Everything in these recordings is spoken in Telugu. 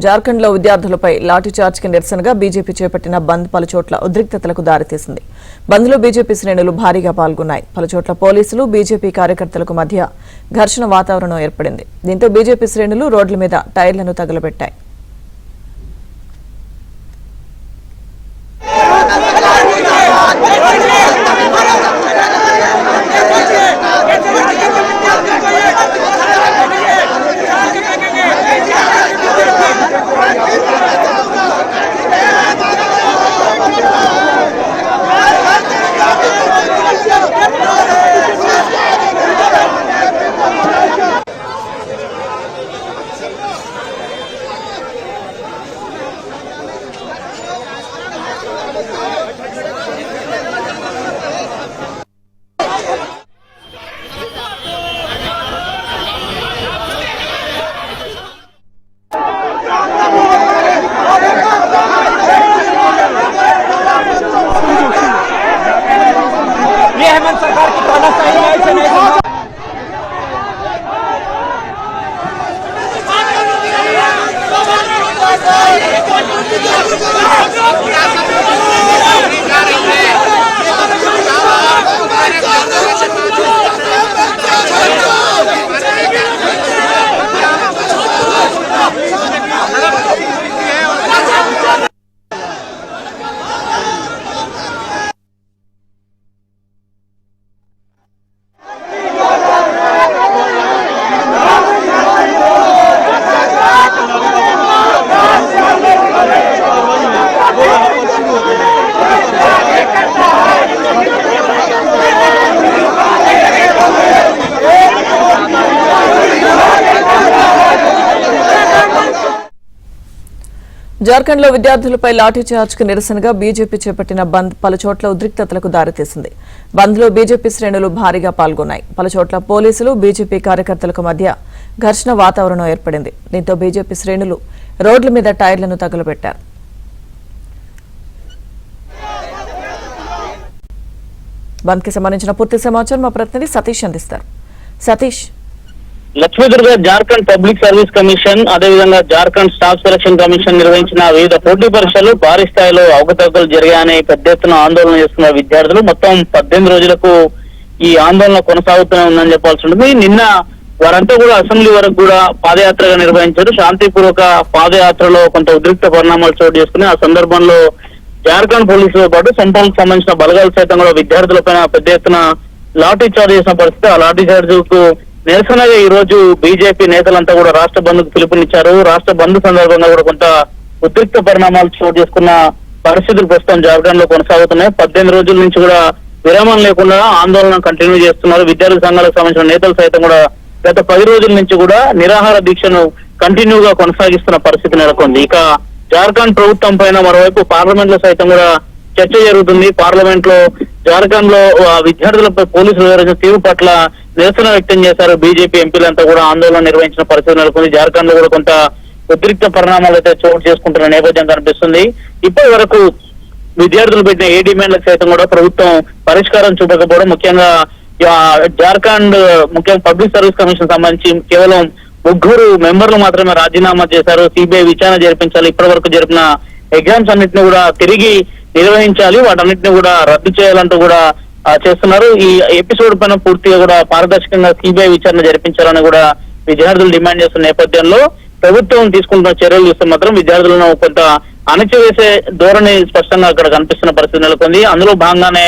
జార్ఖండ్ లో విద్యార్థులపై లాఠీ చార్జ్ కి నిరసనగా బీజేపీ చేపట్టిన బంద్ పలుచోట్ల ఉద్రిక్తతలకు దారితీసింది. బంద్ లో బీజేపీ శ్రేణులు భారీగా పాల్గొన్నాయి. పలుచోట్ల పోలీసులు బీజేపీ కార్యకర్తలకు మధ్య ఘర్షణ వాతావరణం ఏర్పడింది. దీంతో బీజేపీ శ్రేణులు రోడ్ల మీద టైర్లను తగలబెట్టాయి. सरकार की तानाशाही है, ऐसे नहीं జార్ఖండ్ లో విద్యార్థులపై లాఠీ చార్జ్ కు నిరసనగా బీజేపీ చేపట్టిన బంద్ పలుచోట్ల ఉద్రిక్తతలకు దారితీసింది. బంద్ లో బీజేపీ శ్రేణులు భారీగా పాల్గొన్నాయి. పలుచోట్ల పోలీసులు బీజేపీ కార్యకర్తలకు మధ్య ఘర్షణ వాతావరణం ఏర్పడింది. దీంతో బీజేపీ శ్రేణులు రోడ్ల మీద టైర్లను తగలబెట్టారు. బంద్ కి సంబంధించిన పూర్తి సమాచారం మా ప్రతినిధి సతీష్ అందిస్తారు. Satish, Lakshmi Durga Jharkhand public service commission అదేవిధంగా జార్ఖండ్ స్టాఫ్ సెలక్షన్ కమిషన్ నిర్వహించిన వివిధ పోటీ పరీక్షలు భారీ స్థాయిలో అవకతవకలు జరిగాయని పెద్ద ఎత్తున ఆందోళన చేస్తున్న విద్యార్థులు మొత్తం 18 రోజులకు ఈ ఆందోళన కొనసాగుతూనే ఉందని చెప్పాల్సి ఉంటుంది. నిన్న వారంతా కూడా అసెంబ్లీ వరకు కూడా పాదయాత్రగా నిర్వహించారు. శాంతిపూర్వక పాదయాత్రలో కొంత ఉద్రిక్త పరిణామాలు చోటు చేసుకుని ఆ సందర్భంలో జార్ఖండ్ పోలీసులతో పాటు సొంతాలకు సంబంధించిన బలగాలు సైతం కూడా విద్యార్థులపైన పెద్ద ఎత్తున లాఠీ చార్జ్ చేసిన పరిస్థితి. ఆ లాఠీ చార్జ్ కు నిరసనగా ఈ రోజు బీజేపీ నేతలంతా కూడా రాష్ట్ర బంద్ కు పిలుపునిచ్చారు. రాష్ట్ర బంద్ సందర్భంగా కూడా కొంత ఉద్రిక్త పరిణామాలు చోటు చేసుకున్న పరిస్థితులు ప్రస్తుతం జార్ఖండ్ లో కొనసాగుతున్నాయి. 18 రోజుల నుంచి కూడా విరామం లేకుండా ఆందోళన కంటిన్యూ చేస్తున్నారు. విద్యార్థి సంఘాలకు సంబంధించిన నేతలు సైతం కూడా గత 10 రోజుల నుంచి కూడా నిరాహార దీక్షను కంటిన్యూగా కొనసాగిస్తున్న పరిస్థితి నెలకొంది. ఇక జార్ఖండ్ ప్రభుత్వం పైన మరోవైపు పార్లమెంట్ లో సైతం కూడా చర్చ జరుగుతుంది. పార్లమెంట్ లో జార్ఖండ్ లో విద్యార్థులపై పోలీసులు వివరించిన తీరు పట్ల నిరసన వ్యక్తం చేశారు. బీజేపీ ఎంపీలంతా కూడా ఆందోళన నిర్వహించిన పరిస్థితి నెలకొంది. జార్ఖండ్ లో కూడా కొంత ఉద్రిక్త పరిణామాలు అయితే చోటు చేసుకుంటున్న నేపథ్యం కనిపిస్తుంది. ఇప్పటి వరకు విద్యార్థులు పెట్టిన ఏ డిమాండ్లకు సైతం కూడా ప్రభుత్వం పరిష్కారం చూపకపోవడం, ముఖ్యంగా జార్ఖండ్ ముఖ్యంగా పబ్లిక్ సర్వీస్ కమిషన్ సంబంధించి కేవలం 3 మెంబర్లు మాత్రమే రాజీనామా చేశారు. సిబిఐ విచారణ జరిపించాలి, ఇప్పటి వరకు జరిపిన ఎగ్జామ్స్ అన్నింటినీ కూడా తిరిగి నిర్వహించాలి, వాటన్నిటిని కూడా రద్దు చేయాలంటూ కూడా చేస్తున్నారు. ఈ ఎపిసోడ్ పైన పూర్తిగా కూడా పారదర్శకంగా సిబిఐ విచారణ జరిపించాలని కూడా విద్యార్థులు డిమాండ్ చేస్తున్న నేపథ్యంలో ప్రభుత్వం తీసుకుంటున్న చర్యలు చూస్తే మాత్రం విద్యార్థులను కొంత అణచివేసే ధోరణి స్పష్టంగా అక్కడ కనిపిస్తున్న పరిస్థితి నెలకొంది. అందులో భాగంగానే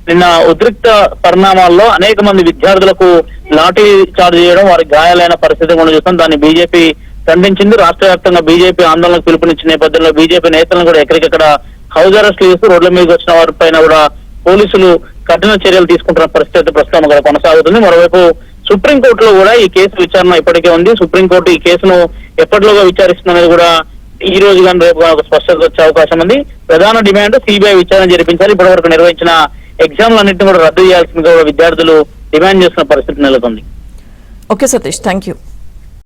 నిన్న ఉద్రిక్త పరిణామాల్లో అనేక మంది విద్యార్థులకు లాఠీ చార్జ్ చేయడం, వారికి గాయాలైన పరిస్థితి కూడా చూస్తాం. దాన్ని బీజేపీ ఖండించింది. రాష్ట్ర వ్యాప్తంగా బీజేపీ ఆందోళనకు పిలుపునిచ్చిన నేపథ్యంలో బీజేపీ నేతలను కూడా ఎక్కడికెక్కడ హౌస్ అరెస్ట్ చేస్తూ రోడ్ల మీదకి వచ్చిన వారి పైన కూడా పోలీసులు కఠిన చర్యలు తీసుకుంటున్న పరిస్థితి ప్రస్తుతం అక్కడ కొనసాగుతుంది. మరోవైపు సుప్రీంకోర్టులో కూడా ఈ కేసు విచారణ ఇప్పటికే ఉంది. సుప్రీంకోర్టు ఈ కేసును ఎప్పటిలోగా విచారిస్తుందనేది కూడా ఈ రోజు కానీ రేపు ఒక స్పష్టత వచ్చే అవకాశం ఉంది. ప్రధాన డిమాండ్ సిబిఐ విచారణ జరిపించాలి, ఇప్పటి వరకు నిర్వహించిన ఎగ్జామ్లన్నింటినీ కూడా రద్దు చేయాల్సిందిగా విద్యార్థులు డిమాండ్ చేస్తున్న పరిస్థితి నెలకొంది. Okay Satish, thank you.